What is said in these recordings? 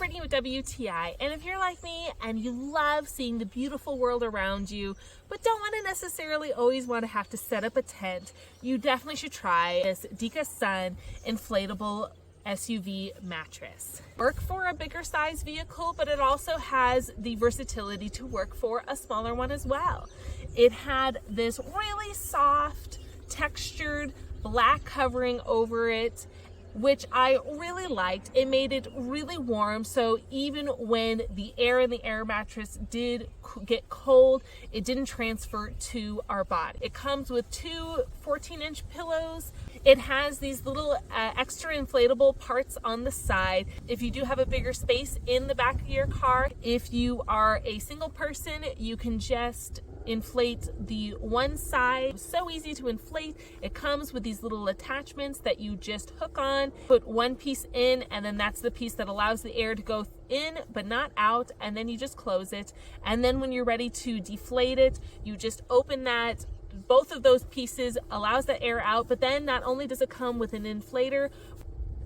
Brittany with WTI, and if you're like me and you love seeing the beautiful world around you, but don't want to necessarily always want to have to set up a tent, you definitely should try this DikaSun Inflatable SUV mattress. Work for a bigger size vehicle, but it also has the versatility to work for a smaller one as well. It had this really soft, textured black covering over it, which I really liked. It made it really warm, so even when the air in the air mattress did get cold, it didn't transfer to our body. It comes with two 14-inch pillows. It has these little extra inflatable parts on the side if you do have a bigger space in the back of your car. If you are a single person, you can just inflate the one side. So easy to inflate. It comes with these little attachments that you just hook on, put one piece in, and then that's the piece that allows the air to go in but not out, and then you just close it. And then when you're ready to deflate it, you just open that. Both of those pieces allows the air out, but then not only does it come with an inflator,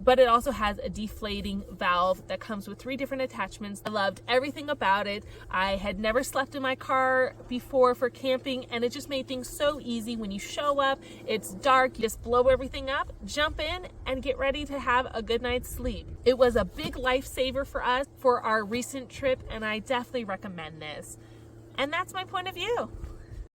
but it also has a deflating valve that comes with 3 different attachments. I loved everything about it. I had never slept in my car before for camping, and it just made things so easy. When you show up, it's dark, you just blow everything up, jump in, and get ready to have a good night's sleep. It was a big lifesaver for us for our recent trip, and I definitely recommend this. And that's my point of view.